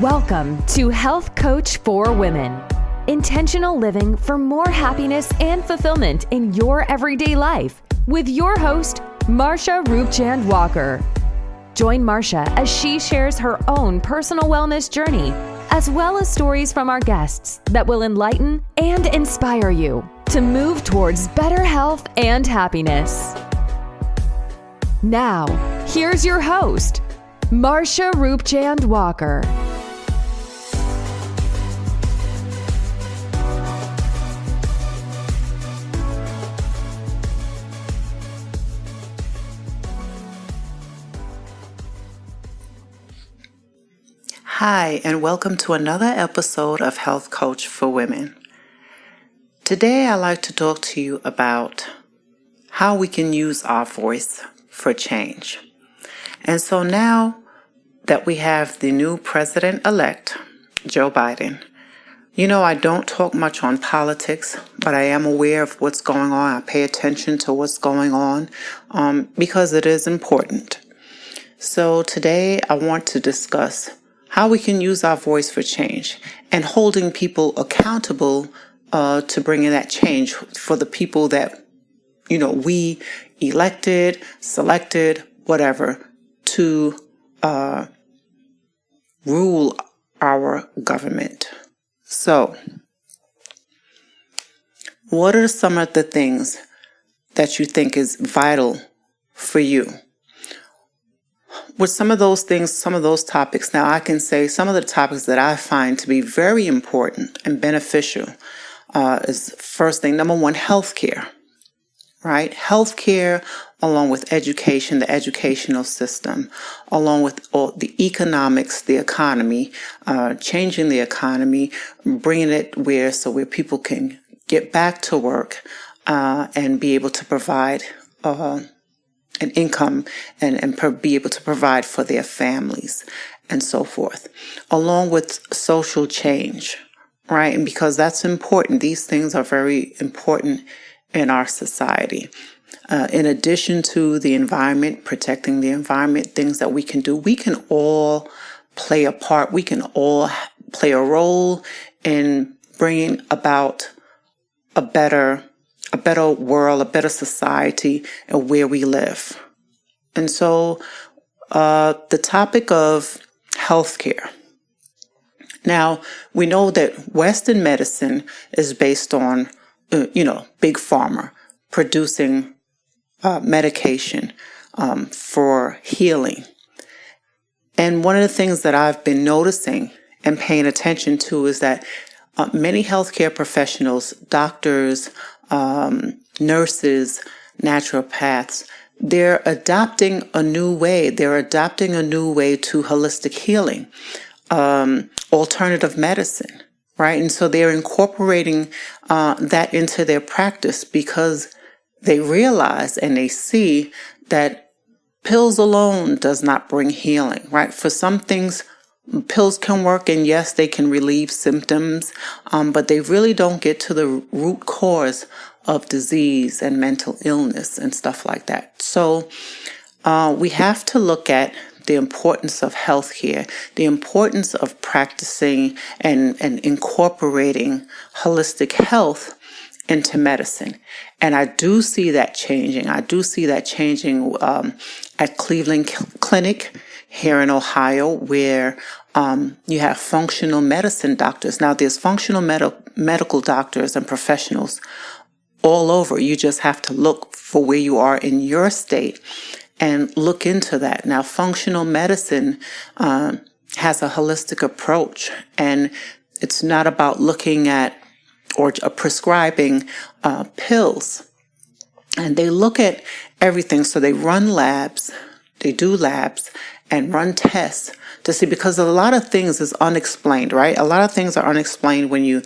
Welcome to Health Coach for Women. Intentional living for more happiness and fulfillment in your everyday life with your host, Marsha Roopchand-Walker. Join Marsha as she shares her own personal wellness journey, as well as stories from our guests that will enlighten and inspire you to move towards better health and happiness. Now, here's your host, Marsha Roopchand-Walker. Hi, and welcome to another episode of Health Coach for Women. Today, I'd like to talk to you about how we can use our voice for change. And so now that we have the new president-elect, Joe Biden, I don't talk much on politics, but I am aware of what's going on. I pay attention to what's going on because it is important. So today, I want to discuss how we can use our voice for change and holding people accountable to bringing that change for the people that, we elected, selected, whatever, to rule our government. So, what are some of the things that you think is vital for you? With some of those things, some of those topics, now I can say some of the topics that I find to be very important and beneficial is first thing, number one, healthcare, right? Healthcare, along with education, the educational system, along with all the economics, the economy, changing the economy, bringing it where people can get back to work and be able to provide an income and be able to provide for their families and so forth, along with social change, right? And because that's important, these things are very important in our society. In addition to the environment, protecting the environment, things that we can do, we can all play a part. We can all play a role in bringing about a better world, a better society, and where we live. And so the topic of healthcare. Now, we know that Western medicine is based on, big pharma producing medication for healing. And one of the things that I've been noticing and paying attention to is that many healthcare professionals, doctors, nurses, naturopaths, they're adopting a new way. They're adopting a new way to holistic healing, alternative medicine, right? And so they're incorporating that into their practice because they realize and they see that pills alone does not bring healing, right? For some things, pills can work, and yes, they can relieve symptoms, but they really don't get to the root cause of disease and mental illness and stuff like that. So we have to look at the importance of healthcare, the importance of practicing and incorporating holistic health into medicine. And I do see that changing. I do see that changing at Cleveland Clinic here in Ohio, where you have functional medicine doctors. Now, there's functional medical doctors and professionals all over. You just have to look for where you are in your state and look into that. Now, functional medicine has a holistic approach, and it's not about looking at or prescribing pills. And they look at everything. So they run labs, they do labs and run tests to see, because a lot of things is unexplained, right? A lot of things are unexplained when you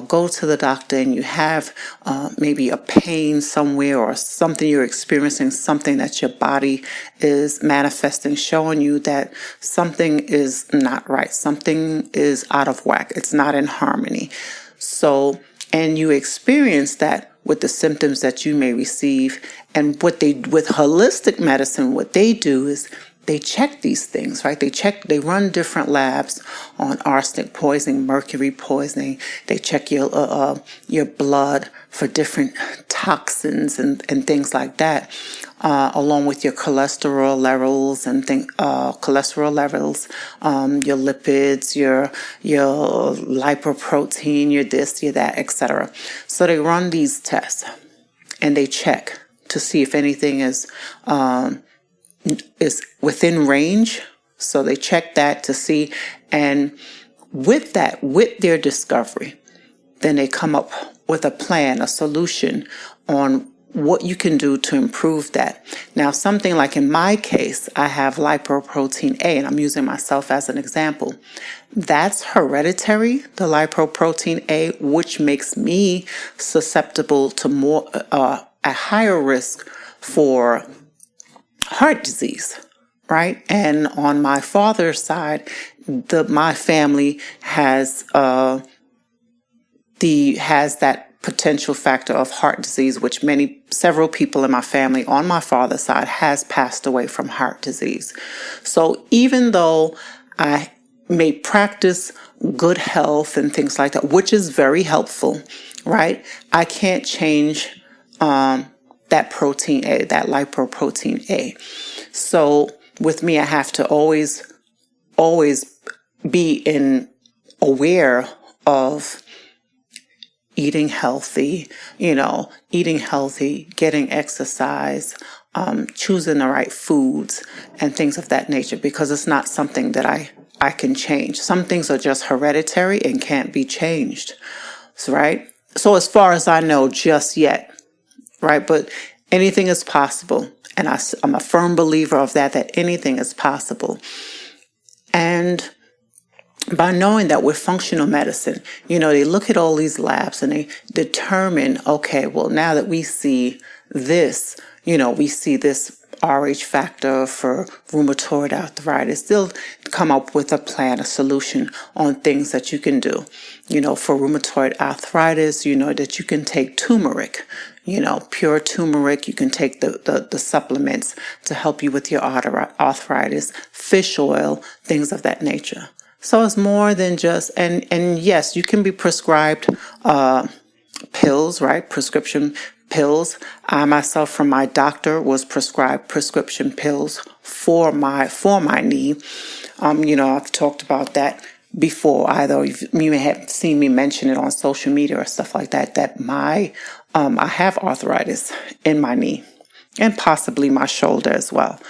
go to the doctor and you have maybe a pain somewhere or something you're experiencing, something that your body is manifesting, showing you that something is not right. Something is out of whack. It's not in harmony. So, and you experience that with the symptoms that you may receive. And with holistic medicine, what they do is they check these things, right? They run different labs on arsenic poisoning, mercury poisoning. They check your blood for different toxins and things like that, along with your cholesterol levels and your lipids, your lipoprotein, your this, your that, etc. So they run these tests and they check to see if anything is within range. So they check that to see, and with their discovery, then they come up with a plan, a solution on what you can do to improve that. Now, something like in my case, I have lipoprotein A, and I'm using myself as an example. That's hereditary, the lipoprotein A, which makes me susceptible to a higher risk for heart disease, right? And on my father's side, my family has that potential factor of heart disease, which several people in my family on my father's side has passed away from heart disease. So even though I may practice good health and things like that, which is very helpful, right? I can't change that protein A, that lipoprotein A. So with me, I have to always be aware of eating healthy, getting exercise, choosing the right foods and things of that nature, because it's not something that I can change. Some things are just hereditary and can't be changed. So, right? So as far as I know, just yet, right? But anything is possible. And I'm a firm believer of that anything is possible. And by knowing that with functional medicine, they look at all these labs and they determine, okay, well, now that we see this, we see this Rh factor for rheumatoid arthritis, they'll come up with a plan, a solution on things that you can do. For rheumatoid arthritis, that you can take turmeric, pure turmeric. You can take the supplements to help you with your arthritis, fish oil, things of that nature. So it's more than just, and yes, you can be prescribed pills, right? Prescription pills. I myself, from my doctor, was prescribed prescription pills for my knee. I've talked about that before. Either you may have seen me mention it on social media or stuff like that. That I have arthritis in my knee and possibly my shoulder as well.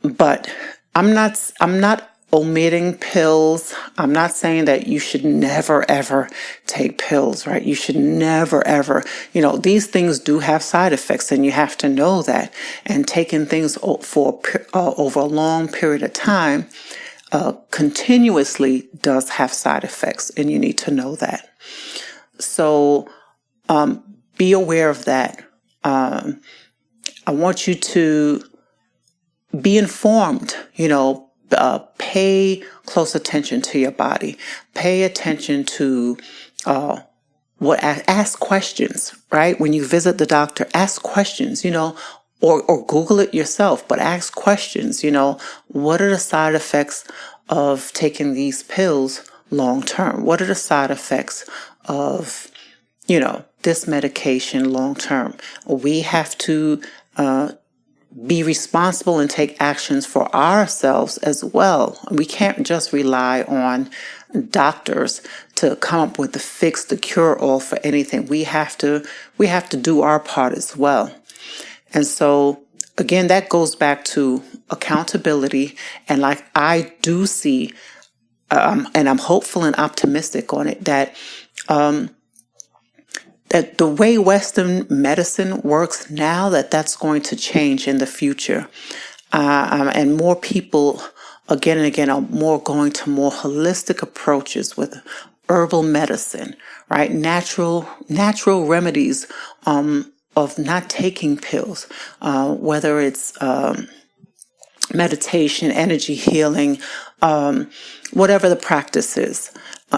But I'm not omitting pills. I'm not saying that you should never, ever take pills, right? You should never, ever, these things do have side effects, and you have to know that. And taking things for over a long period of time continuously does have side effects, and you need to know that. So be aware of that. I want you to be informed, pay close attention to your body. Pay attention to ask questions, right? When you visit the doctor, ask questions, or Google it yourself, but ask questions, what are the side effects of taking these pills long term? What are the side effects of, this medication long term? We have to be responsible and take actions for ourselves as well. We can't just rely on doctors to come up with the fix, the cure-all for anything. We have to do our part as well. And so, again, that goes back to accountability. And like I do see, and I'm hopeful and optimistic on it, that the way Western medicine works now, that's going to change in the future. And more people, again and again, are more going to more holistic approaches with herbal medicine, right? Natural remedies of not taking pills, whether it's meditation, energy healing, whatever the practice is.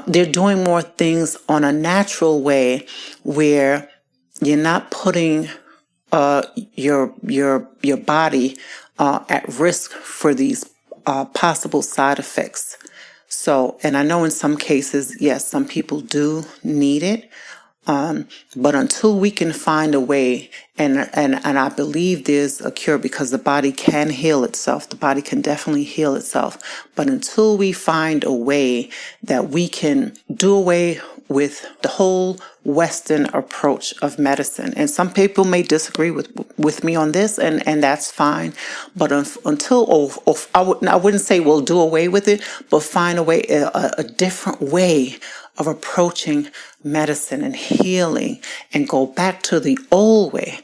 They're doing more things on a natural way where you're not putting your body at risk for these possible side effects. So, and I know in some cases, yes, some people do need it. But until we can find a way, and I believe there's a cure because the body can heal itself. The body can definitely heal itself. But until we find a way that we can do away with the whole Western approach of medicine, and some people may disagree with me on this, and that's fine. But until I wouldn't say we'll do away with it, but find a way, a different way of approaching medicine and healing, and go back to the old way.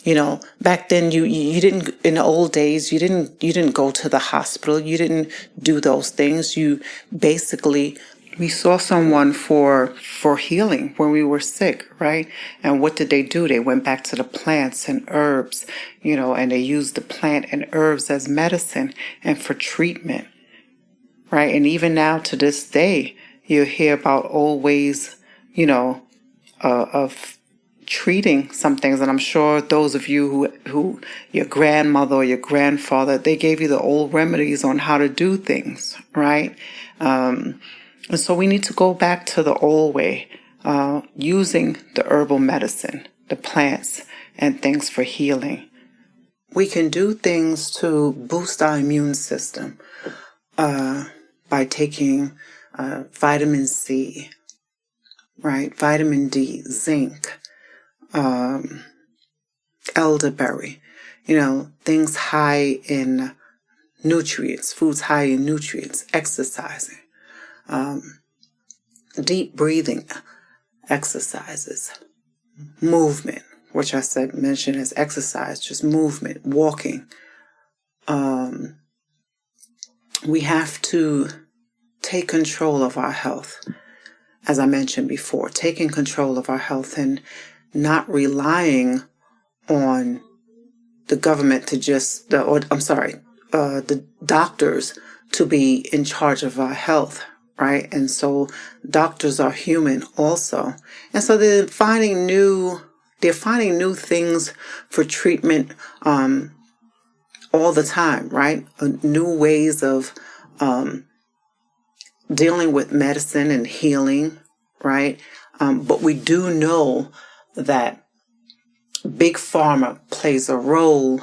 You know, back then you didn't, in the old days, you didn't go to the hospital. You didn't do those things. You basically, we saw someone for healing when we were sick, right? And what did they do? They went back to the plants and herbs, you know, and they used the plant and herbs as medicine and for treatment, right? And even now to this day, you hear about old ways, you know, of treating some things. And I'm sure those of you who your grandmother or your grandfather, they gave you the old remedies on how to do things, right? And so we need to go back to the old way, using the herbal medicine, the plants and things for healing. We can do things to boost our immune system by taking vitamin C, right? Vitamin D, zinc, elderberry, you know, things high in nutrients, foods high in nutrients, exercising, deep breathing exercises, movement, which I mentioned as exercise, just movement, walking. We have to take control of our health, as I mentioned before, taking control of our health and not relying on the government to just, the doctors to be in charge of our health, right? And so doctors are human also. And so they're finding new things for treatment all the time, right? New ways of dealing with medicine and healing, right? But we do know that big pharma plays a role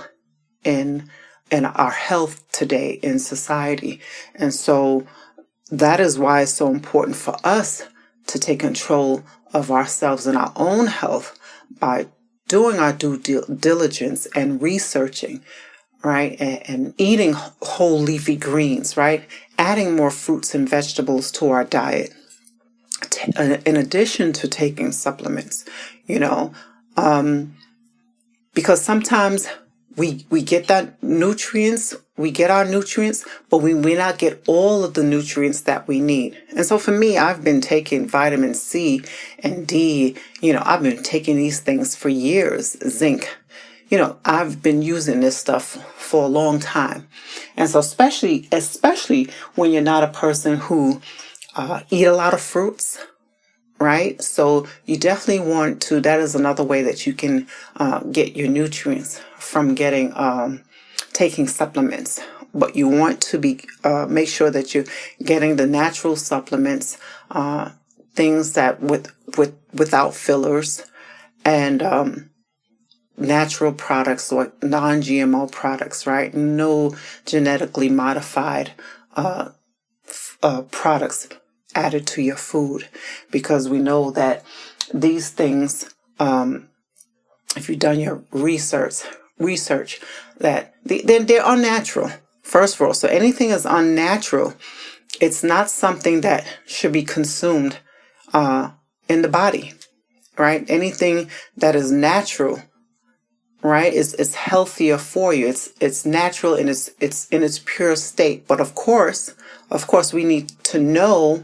in our health today in society. And so that is why it's so important for us to take control of ourselves and our own health by doing our due diligence and researching, right? And eating whole leafy greens, right? Adding more fruits and vegetables to our diet, in addition to taking supplements, you know, because sometimes we get we get our nutrients, but we may not get all of the nutrients that we need. And so for me, I've been taking vitamin C and D, you know, I've been taking these things for years, zinc. You know, I've been using this stuff for a long time. And so especially when you're not a person who eat a lot of fruits, right? So you definitely want to, that is another way that you can get your nutrients from taking supplements. But you want to make sure that you're getting the natural supplements, things that without fillers, and natural products, like non-GMO products, right? No genetically modified products added to your food, because we know that these things, if you've done your research that they're unnatural, first of all. So anything is unnatural. It's not something that should be consumed in the body, right? Anything that is natural, right, is healthier for you. It's natural and it's in its pure state. But of course, we need to know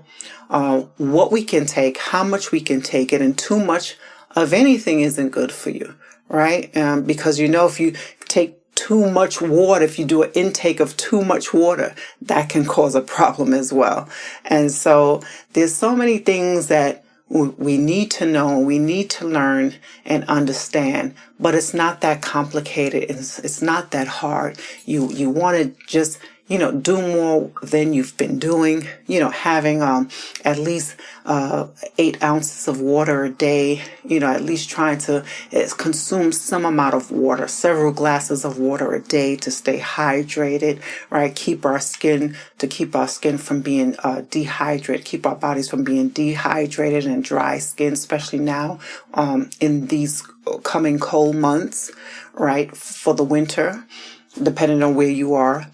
what we can take, how much we can take it, and too much of anything isn't good for you, right? Because you know, if you take too much water, if you do an intake of too much water, that can cause a problem as well. And so there's so many things that We need to know, we need to learn and understand, but it's not that complicated. It's not that hard. You want to just, do more than you've been doing, having at least 8 ounces of water a day, at least trying to consume some amount of water, several glasses of water a day to stay hydrated, right? Keep our skin from being dehydrated, keep our bodies from being dehydrated and dry skin, especially now in these coming cold months, right? For the winter, depending on where you are.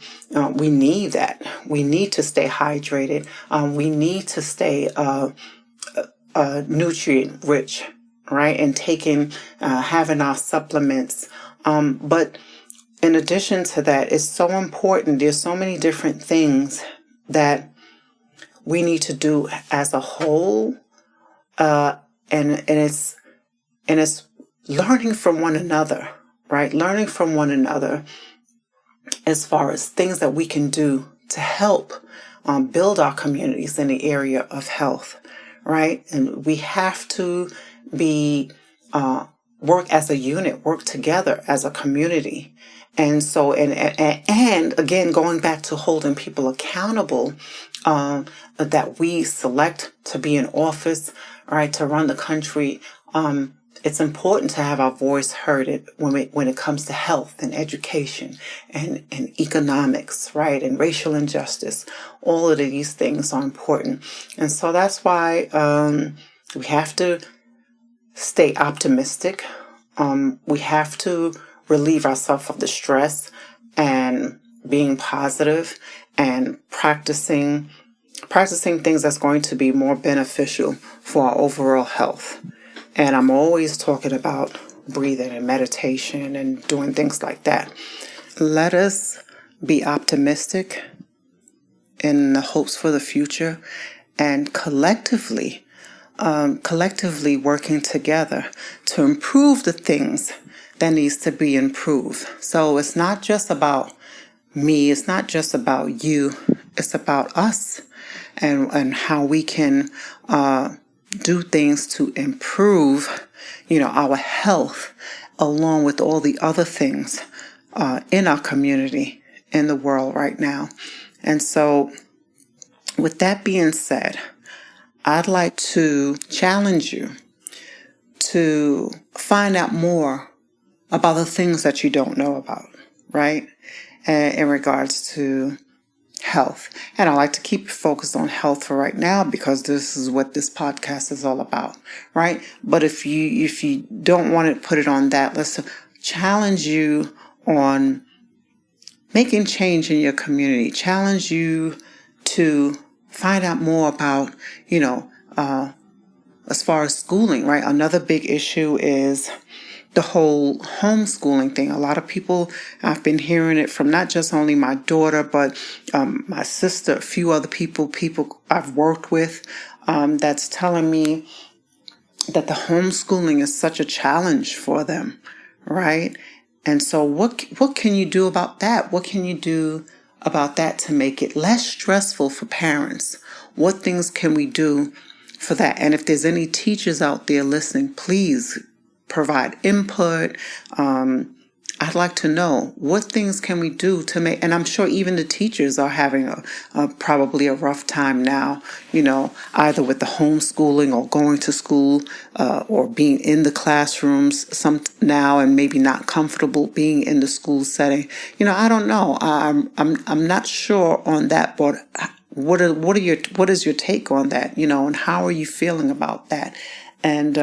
We need that. We need to stay hydrated. We need to stay nutrient rich, right? And having our supplements. But in addition to that, it's so important. There's so many different things that we need to do as a whole. And it's learning from one another, right? Learning from one another as far as things that we can do to help build our communities in the area of health, right? And we have to work as a unit, work together as a community. And so, and again, going back to holding people accountable, that we select to be in office, right, to run the country. It's important to have our voice heard when it comes to health and education and economics, right, and racial injustice. All of these things are important. And so that's why we have to stay optimistic. We have to relieve ourselves of the stress and being positive and practicing things that's going to be more beneficial for our overall health. And I'm always talking about breathing and meditation and doing things like that. Let us be optimistic in the hopes for the future and collectively working together to improve the things that needs to be improved. So it's not just about me. It's not just about you. It's about us and how we can do things to improve, our health, along with all the other things in our community, in the world right now. And so, with that being said, I'd like to challenge you to find out more about the things that you don't know about, right? In regards to health. And I like to keep focused on health for right now because this is what this podcast is all about, right? But if you don't want to put it on that, let's challenge you on making change in your community. Challenge you to find out more about, as far as schooling, right? Another big issue is the whole homeschooling thing. A lot of people, I've been hearing it from not just only my daughter, but my sister, a few other people I've worked with, that's telling me that the homeschooling is such a challenge for them, right? And so what can you do about that? What can you do about that to make it less stressful for parents? What things can we do for that? And if there's any teachers out there listening, please provide input. I'd like to know what things can we do to make, and I'm sure even the teachers are having probably a rough time now, either with the homeschooling or going to school, or being in the classrooms some now and maybe not comfortable being in the school setting. I don't know. I'm not sure on that, but what is your take on that? And how are you feeling about that? And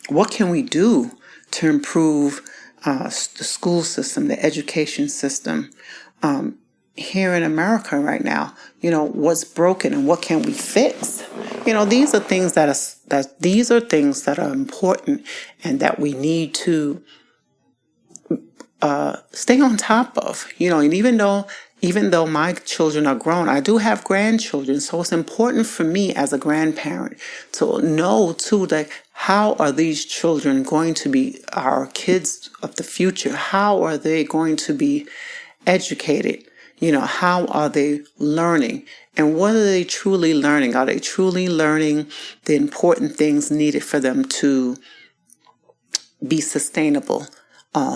what can we do to improve the school system, the education system here in America right now? What's broken and what can we fix? These are things that are important and that we need to stay on top of. And even though my children are grown, I do have grandchildren. So it's important for me as a grandparent to know too, that how are these children going to be our kids of the future? How are they going to be educated? How are they learning? And what are they truly learning? Are they truly learning the important things needed for them to be sustainable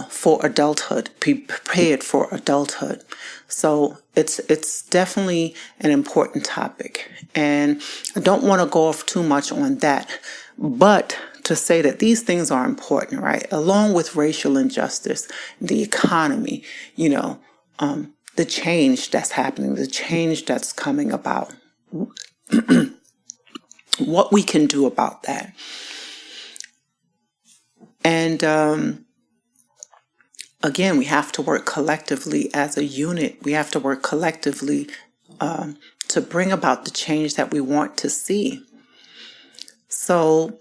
for adulthood, be prepared for adulthood? So it's definitely an important topic. And I don't want to go off too much on that, but to say that these things are important, right? Along with racial injustice, the economy, the change that's happening, the change that's coming about, what we can do about that. And again, we have to work collectively as a unit. We have to work collectively to bring about the change that we want to see. So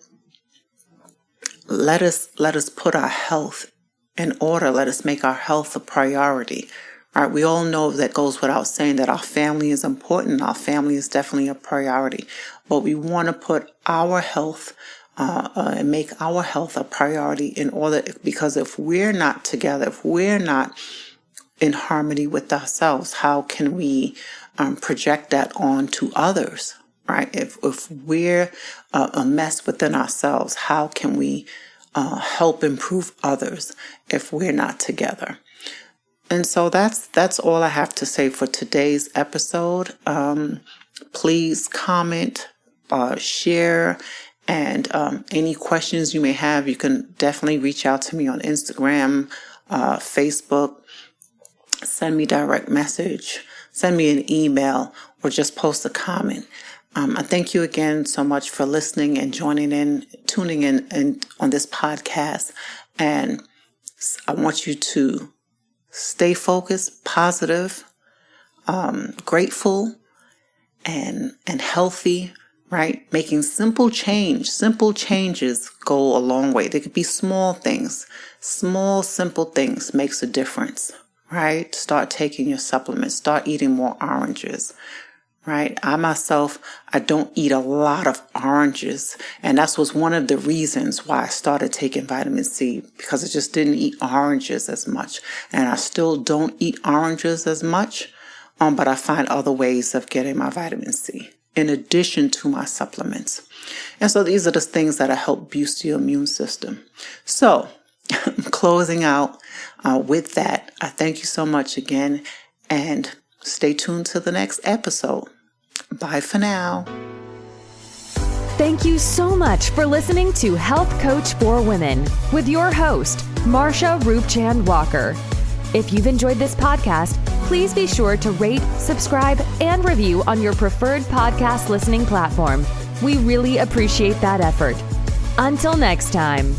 let us put our health in order. Let us make our health a priority. Right? We all know that goes without saying that our family is important. Our family is definitely a priority. But we want to put our health and make our health a priority in order, because if we're not together, if we're not in harmony with ourselves, how can we project that on to others, right? If we're a mess within ourselves, how can we help improve others if we're not together? And so that's all I have to say for today's episode. Please comment, share, and any questions you may have, you can definitely reach out to me on Instagram, Facebook, send me direct message, send me an email, or just post a comment. I thank you again so much for listening and tuning in on this podcast. And I want you to stay focused, positive, grateful, and healthy, right? Making simple changes go a long way. They could be small things. Small, simple things makes a difference, right? Start taking your supplements. Start eating more oranges, right? I myself, I don't eat a lot of oranges. And that was one of the reasons why I started taking vitamin C, because I just didn't eat oranges as much. And I still don't eat oranges as much, but I find other ways of getting my vitamin C in addition to my supplements. And so these are the things that help boost your immune system. So closing out with that, I thank you so much again, and stay tuned to the next episode. Bye for now. Thank you so much for listening to Health Coach for Women with your host, Marsha Roopchand-Walker. If you've enjoyed this podcast, please be sure to rate, subscribe, and review on your preferred podcast listening platform. We really appreciate that effort. Until next time.